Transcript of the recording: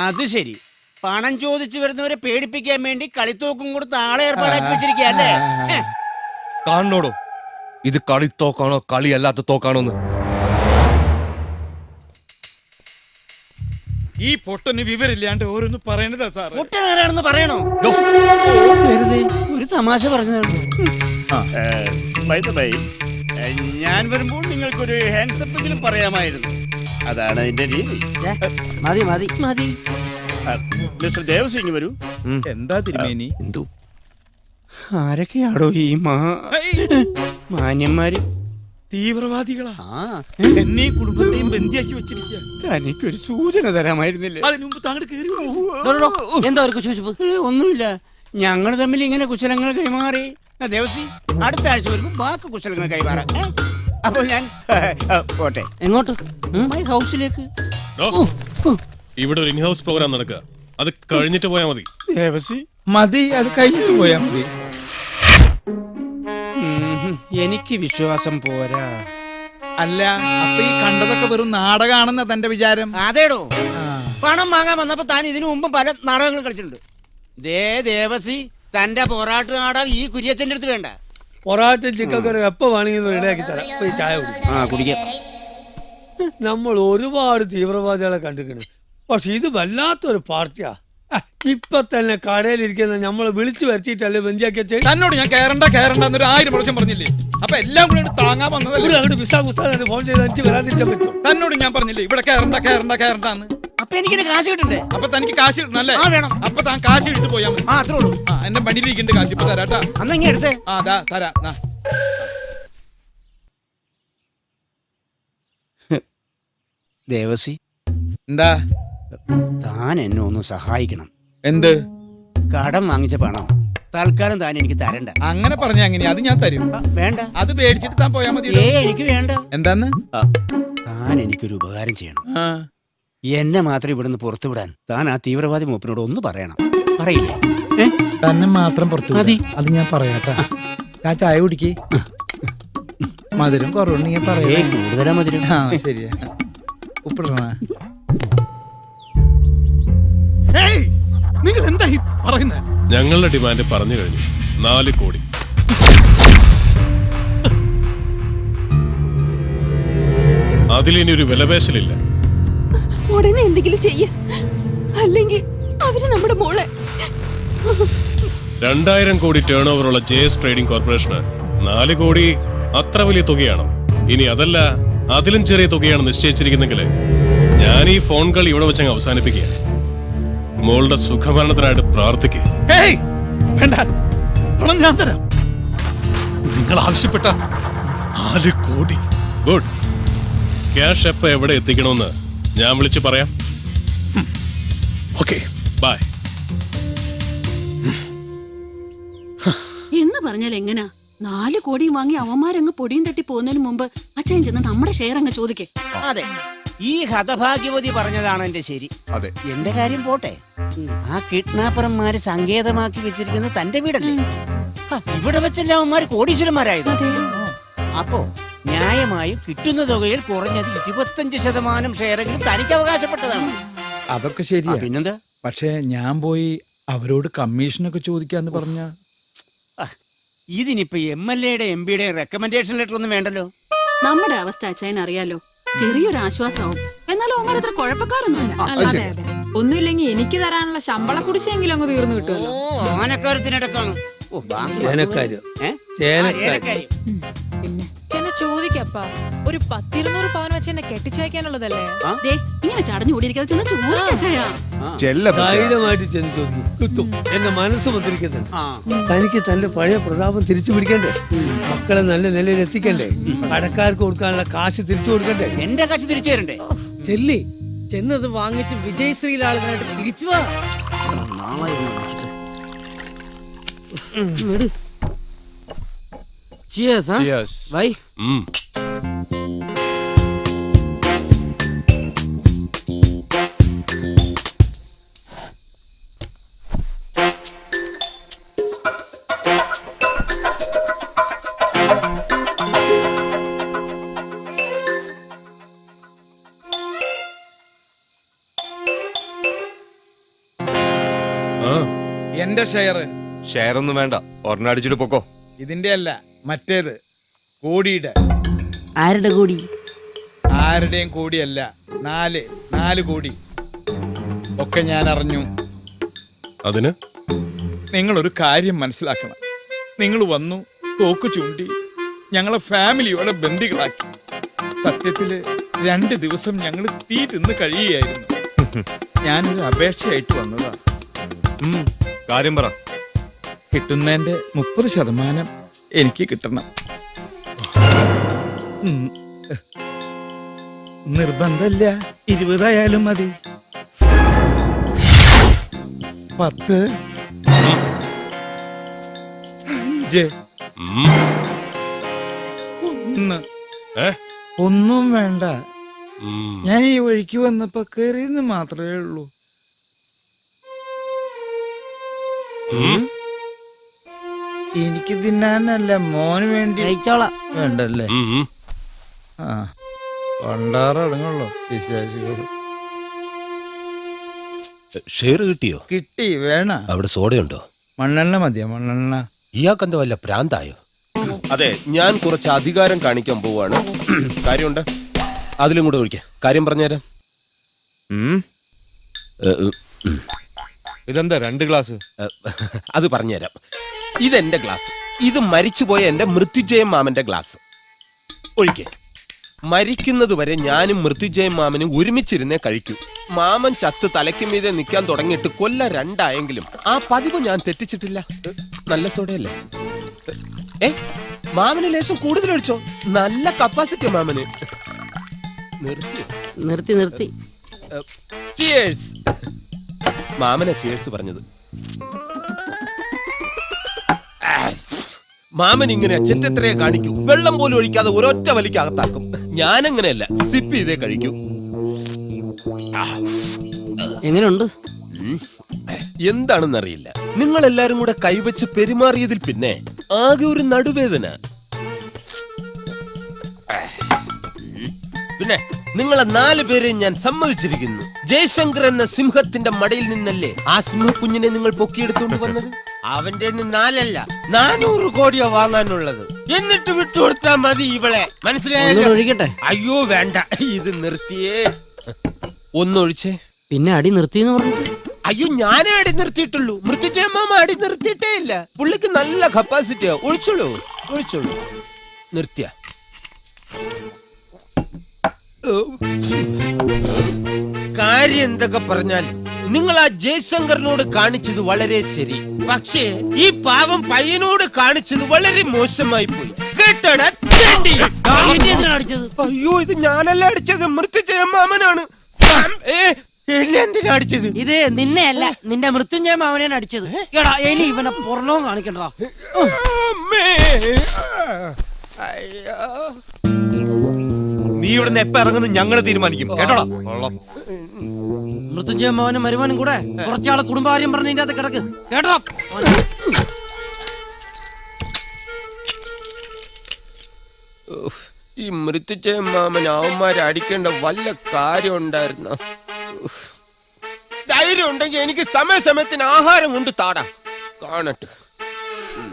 അത് ശരി, പണം ചോദിച്ചു വരുന്നവരെ പേടിപ്പിക്കാൻ വേണ്ടി കളിത്തോക്കും കൊടുത്ത് ആളെ ഏർപ്പാടാക്കി വെച്ചിരിക്കല്ലേ? കാണണോടോ, ഇത് കളിത്തോക്കാണോ കളിയല്ലാത്ത തോക്കാണോന്ന്? ഈ പൊട്ടന് വിവരില്ലാണ്ട് ഓരോന്ന് പറയണതാ സാർ. പൊട്ടനാരാണെന്ന് പറയണോ? വെറുതെ ഒരു തമാശ പറഞ്ഞതാണ്. ഞാൻ വരുമ്പോൾ നിങ്ങൾക്കൊരു ഹാൻഡ്സപ്പെങ്കിലും പറയാമായിരുന്നു. അതാണ് എന്റെ രീതി. മതി മതി മതി. മിസ്റ്റർ ദേവസിംഗ് വരൂ. എന്താ തിരുമേനി? എന്തോ ആരൊക്കെയാടോ ഈ മാന്യന്മാര്? തീവ്രവാദികളാ. എന്നെ കുടുംബത്തെയും ബന്ദിയാക്കി വെച്ചിരിക്കുക. തനിക്കൊരു സൂചന തരാമായിരുന്നില്ലേ? അതിനു മുമ്പ് താങ്കൾ കയറി. എന്താ ഒരു കുശുകുശുപ്പ്? ഒന്നുമില്ല, ഞങ്ങൾ തമ്മിൽ ഇങ്ങനെ കുശലങ്ങൾ കൈമാറി. ദേവസി, അടുത്ത ആഴ്ച വരുമ്പോ ബാക്കി കുശലങ്ങൾ കൈമാറാം. അപ്പൊ ഞാൻ പോട്ടെ. എങ്ങോട്ട്? മൈ ഹൗസിലേക്ക്. ഇവിടെ ഒരു ഇൻഹൗസ് പ്രോഗ്രാം നടക്കുക, അത് കഴിഞ്ഞിട്ട് പോയാൽ മതി. ദേവസി മതി, അത് കഴിഞ്ഞിട്ട് പോയാ മതി. എനിക്ക് വിശ്വാസം പോരാ. അല്ല, അപ്പൊ ഈ കണ്ടതൊക്കെ വെറും നാടകമാണെന്ന തന്റെ വിചാരം? അതേടോ, പണം വാങ്ങാൻ വന്നപ്പോ താൻ ഇതിനു മുമ്പ് പല നാടകങ്ങൾ കളിച്ചിട്ടുണ്ട്. ദേവസി, തന്റെ പൊറാട്ട് നാടകം ഈ കുര്യച്ചന്റെ അടുത്ത് വേണ്ട. പൊറാട്ടും ചിക്കൻ കറി എപ്പോ വേണമെങ്കിലും റെഡിയാക്കി തരാം. പോയി ചായ കുടിക്കാം. നമ്മൾ ഒരുപാട് തീവ്രവാദികളെ കണ്ടിരിക്കണ്, പക്ഷെ ഇത് വല്ലാത്തൊരു പാർട്ടിയാ. ഇപ്പൊ തന്നെ കടയിലിരിക്കുന്ന നമ്മളെ വിളിച്ചു വരുത്തിയിട്ടല്ലേ ബന്ധിയാക്കി വെച്ചേ. തന്നോട് ഞാൻ കേറണ്ട എന്നൊരു 1000 പ്രാവശ്യം പറഞ്ഞില്ലേ? അപ്പൊ എല്ലാം കൂടെ താങ്ങാൻ വന്നതല്ലേ? അങ്ങോട്ട് വിസാ ഫോൺ ചെയ്ത് എനിക്ക് വരാതിരിക്കാൻ പറ്റുമോ? തന്നോട് ഞാൻ പറഞ്ഞില്ലേ ഇവിടെ കേറണ്ടെന്ന്? അപ്പൊ എനിക്ക് കാശ് കിട്ടണ്ടേ? അപ്പൊ തനിക്ക് കാശ് കിട്ടണല്ലേ? വേണം. അപ്പൊ താൻ കാശ് ഇട്ട് പോയാ മതി. അത്രേ ഉള്ളൂ. എന്റെ വണ്ടിയിലേക്കുണ്ട് കാശ്, ഇപ്പൊ തരാട്ടാ. അന്ന് ഇങ്ങനെ എടുത്തേ. തരാം. ദേവസി, എന്താ? താൻ എന്നെ ഒന്ന് സഹായിക്കണം. എന്ത്? കടം വാങ്ങിച്ച പണം തൽക്കാലം താൻ എനിക്ക് തരണ്ട. അങ്ങനെ പറഞ്ഞ അങ്ങനെ അത് ഞാൻ തരും. വേണ്ട, അത് പേടിച്ചിട്ട് താൻ പോയാ മതി. എനിക്ക് വേണ്ട. എന്താന്ന്? താൻ എനിക്കൊരു ഉപകാരം ചെയ്യണം. എന്നെ മാത്രം ഇവിടുന്ന് പുറത്തു വിടാൻ താൻ ആ തീവ്രവാദി മൂപ്പനോട് ഒന്ന് പറയണം. പറയില്ലേ? തന്നെ മാത്രം പുറത്തു മതി. അത് ഞാൻ പറയാട്ടാ. ഞാൻ ചായ കുടിക്ക്. മധുരം കുറവുണ്ടെങ്കിൽ പറയേ. കൂടുതലാ മധുരം. ശരിയാ. ഉപ്പിടണ. നിങ്ങൾ എന്താ ഈ പറയുന്നത്? ഞങ്ങളുടെ ഡിമാൻഡ് പറഞ്ഞു കഴിഞ്ഞു. 4 കോടി. അതിലിനി ഒരു വിലപേശലില്ല. ഉടനെ എന്തെങ്കിലും ചെയ്യ, അല്ലെങ്കിൽ അവര് നമ്മുടെ മോളെ. 2000 കോടി ടേൺ ഓവറുള്ള JS ട്രേഡിംഗ് കോർപ്പറേഷന് 4 കോടി അത്ര വലിയ തുകയാണോ? ഇനി അതല്ല, അതിലും ചെറിയ തുകയാണ് നിശ്ചയിച്ചിരിക്കുന്നെങ്കിൽ ഞാൻ ഈ ഫോൺ കളി ഇവിടെ വെച്ചങ്ങ് അവസാനിപ്പിക്കുക. മോളുടെ സുഖമരണത്തിനായിട്ട് പ്രാർത്ഥിക്കുക. ഞാൻ തരാം. നിങ്ങൾ ആവശ്യപ്പെട്ട 4 കോടി. ഗുഡ്. ക്യാഷ് എപ്പോ എവിടെ എത്തിക്കണമെന്ന് ഞാൻ വിളിച്ചു പറയാം. Okay, bye. എന്ന് പറഞ്ഞാൽ എങ്ങനാ? 4 കോടിയും വാങ്ങി അവന്മാരങ്ങ് പൊടിയും തട്ടി പോകുന്നതിന് മുമ്പ് അച്ഛൻ ചെന്ന് നമ്മുടെ ഷെയർ അങ്ങ് ചോദിക്കേ. അതെ, ഈ ഹതഭാഗ്യവതി പറഞ്ഞതാണ് എന്റെ ശരി. അതെ, എന്റെ കാര്യം പോട്ടെ. ആ കിഡ്നാപ്പർമാര് സങ്കേതമാക്കി വെച്ചിരിക്കുന്നത് തന്റെ വീടല്ലേ? ഇവിടെ വെച്ചല്ലേ അവന്മാര് കോടീശ്വരന്മാരായത്. അപ്പോ ന്യായമായും കിട്ടുന്ന തുകയിൽ കുറഞ്ഞത് 25% ഷെയറെങ്കിലും തനിക്ക് അവകാശപ്പെട്ടതാണ്. അതൊക്കെ ശരിയാ. പിന്നെന്താ? പക്ഷെ ഞാൻ പോയി അവരോട് കമ്മീഷനൊക്കെ ചോദിക്കാന്ന് പറഞ്ഞ ഇതിനിപ്പോ MLA-യുടെ MP-യുടെ റെക്കമെൻഡേഷൻ ലെറ്റർ ഒന്നും വേണ്ടല്ലോ. നമ്മുടെ അവസ്ഥ അച്ഛൻ അറിയാലോ. ചെറിയൊരു ആശ്വാസമാവും. എന്നാലും അവന്മാർ അത്ര കുഴപ്പക്കാരൊന്നുമില്ല. ഒന്നുമില്ലെങ്കിൽ എനിക്ക് തരാനുള്ള ശമ്പള കുടിശ്ശെങ്കിലും അങ്ങ് തീർന്നു കിട്ടുമല്ലോ. ആനക്കാര്യത്തിനിടക്കാണ്. പിന്നെ ചെന്ന് ചോദിക്കപ്പാ, ഒരു 10-200 പവൻ വെച്ച് എന്നെ കെട്ടിച്ചയക്കാനുള്ളതല്ലേ? ഇങ്ങനെ ചടഞ്ഞു കൂടിയിരിക്കാതെ ചെന്ന് ചോദിക്കാ. ധൈര്യമായിട്ട് ചെന്ന് ചോദിക്കും, കിട്ടും. എന്റെ മനസ്സ് മുദ്രിക്കുന്നുണ്ട്. തനിക്ക് തന്റെ പഴയ പ്രതാപം തിരിച്ചു പിടിക്കണ്ടേ? മക്കളെ നല്ല നിലയിൽ എത്തിക്കണ്ടേ? കടക്കാർക്ക് കൊടുക്കാനുള്ള കാശ് തിരിച്ചു കൊടുക്കണ്ടേ? എന്റെ കാശ് തിരിച്ചു തരണ്ടേ? ചെല്ലി ചെന്നത് വാങ്ങിച്ച് വിജയശ്രീലാളിനായിട്ട് തിരിച്ചു വാ. Cheers, huh? Cheers. Bye. എന്റെ ഷെയർ. ഷെയർ ഒന്നും വേണ്ട, ഒരെണ്ണം അടിച്ചിട്ട് പൊക്കോ. ഇതിന്റെ അല്ല, മറ്റേത് കോടിയുടെ. ആരുടെ കൂടി? ആരുടെയും കോടിയല്ല, 4 കോടി ഒക്കെ ഞാൻ അറിഞ്ഞു. അതിന് നിങ്ങളൊരു കാര്യം മനസ്സിലാക്കണം. നിങ്ങൾ വന്നു, തോക്ക് ചൂണ്ടി ഞങ്ങളെ ഫാമിലിയോടെ ബന്ദികളാക്കി. സത്യത്തില് 2 ദിവസം ഞങ്ങൾ തീ തിന്ന് കഴിയുകയായിരുന്നു. ഞാനൊരു അപേക്ഷയായിട്ട് വന്നതാ. കാര്യം പറ. കിട്ടുന്നതിന്റെ 30% എനിക്ക് കിട്ടണം. നിർബന്ധമില്ല, 20 ആയാലും മതി. 10, 5, 1. ഒന്നും വേണ്ട. ഞാൻ ഈ വഴിക്ക് വന്നപ്പോ കയറിയെന്ന് മാത്രമേ ഉള്ളൂ. എനിക്ക് തിന്നാനല്ല, മോന് വേണ്ടി. വേണ്ടല്ലേ? ആ, പണ്ടാറടങ്ങുള്ളൂ വിശ്വാസികൾ. ഷെയർ കിട്ടിയോ? കിട്ടി. വേണ? അവിടെ സോഡയുണ്ടോ? മണ്ണെണ്ണ മതിയോ? മണ്ണെണ്ണ. ഇയാൾക്കെന്താ വല്ല പ്രാന്തായോ? അതെ, ഞാൻ കുറച്ച് അധികാരം കാണിക്കാൻ പോവാണ്. കാര്യമുണ്ട്, അതിലും കൂടെ ഒഴിക്കാം. കാര്യം പറഞ്ഞുതരാം. ഇതെന്താ 2 ഗ്ലാസ്? അത് പറഞ്ഞുതരാം. ഇതെന്റെ ഗ്ലാസ്, ഇത് മരിച്ചുപോയ എന്റെ മൃത്യുജയം മാമന്റെ ഗ്ലാസ്. ഒഴിക്കേ. മരിക്കുന്നത് വരെ ഞാനും മൃത്യുജയം മാമനും ഒരുമിച്ചിരുന്നേ കഴിക്കൂ. മാമൻ ചത്ത് തലയ്ക്ക് മീതെ നിൽക്കാൻ തുടങ്ങിയിട്ട് കൊല്ലം 2 ആയെങ്കിലും ആ പതിവ് ഞാൻ തെറ്റിച്ചിട്ടില്ല. നല്ല സോഡയല്ലേ? മാമന് ലേശം കൂടുതൽ ഒഴിച്ചോ, നല്ല കപ്പാസിറ്റി മാമന്. നിർത്തി. ചിയേഴ്സ്. മാമനെ ചിയേഴ്സ് പറഞ്ഞത്. മാമൻ ഇങ്ങനെ ചെറ്റത്രയെ കാണിക്കൂ, വെള്ളം പോലും ഒഴിക്കാതെ ഒരൊറ്റ വലിക്ക് അകത്താക്കും. ഞാനങ്ങനെയല്ല, സിപ്പ് ചെയ്തേ കഴിക്കൂ. എങ്ങനെയുണ്ട്? എന്താണെന്നറിയില്ല, നിങ്ങൾ എല്ലാരും കൂടെ കൈവച്ച് പെരുമാറിയതിൽ പിന്നെ ആകെ ഒരു നടുവേദന. പിന്നെ നിങ്ങളെ 4 പേരെയും ഞാൻ സമ്മതിച്ചിരിക്കുന്നു. ജയശങ്കർ എന്ന സിംഹത്തിന്റെ മടയിൽ നിന്നല്ലേ ആ സിംഹക്കുഞ്ഞിനെ നിങ്ങൾ പൊക്കിയെടുത്തോണ്ട് വന്നത്? അവന്റെ 4 അല്ല 400 കോടിയാ വാങ്ങാനുള്ളത്. എന്നിട്ട് വിട്ടുകൊടുത്താ മതി ഇവളെ. മനസ്സിലായല്ലോ? അയ്യോ വേണ്ട, ഇത് നിർത്തിയേ. ഒന്നൊഴിച്ചേ. പിന്നെ അടി നിർത്തിയെന്ന് പറഞ്ഞു. അയ്യോ, ഞാനേ അടി നിർത്തിയിട്ടുള്ളൂ. മൃത്യുജയമാമ അടി നിർത്തിയിട്ടേ ഇല്ല. പുള്ളിക്ക് നല്ല കപ്പാസിറ്റിയാ. ഒഴിച്ചോളൂ. നിർത്തിയ കാര്യം എന്തൊക്കെ പറഞ്ഞാലും നിങ്ങൾ ആ ജയശങ്കറിനോട് കാണിച്ചത് വളരെ ശരി. പക്ഷേ ഈ പാവം പയ്യനോട് കാണിച്ചത് വളരെ മോശമായി പോയി. കേട്ടോടാ? അയ്യോ, ഇത് ഞാനല്ല അടിച്ചത്, മൃത്യുജയമാമനാണ്. എന്തിനാ അടിച്ചത്? ഇത് നിന്നെ അല്ല, നിന്റെ മൃത്യുഞ്ജയ മാമനെയാണ് അടിച്ചത്. എടാ എലി, ഇവനെ പുറലോ കാണിക്കണ്ടാ. നീ ഇവിടുന്ന് എപ്പ ഇറങ്ങുന്നു ഞങ്ങൾ തീരുമാനിക്കും, കേട്ടോടാ. മൃത്യുഞ്ജയ മാമനും മരുമാനും കൂടെ കുറച്ചാളെ കുടുംബകാര്യം പറഞ്ഞ ഇതിന്റെ അകത്ത് കിടക്ക്, കേട്ടോ. ഈ മൃത്യുജയമാമൻ അവന്മാരെ അടിക്കേണ്ട വല്ല കാര്യം ഉണ്ടായിരുന്ന? ധൈര്യം ഉണ്ടെങ്കിൽ എനിക്ക് സമയസമയത്തിന് ആഹാരം കൊണ്ട് താടാ, കാണട്ടെ.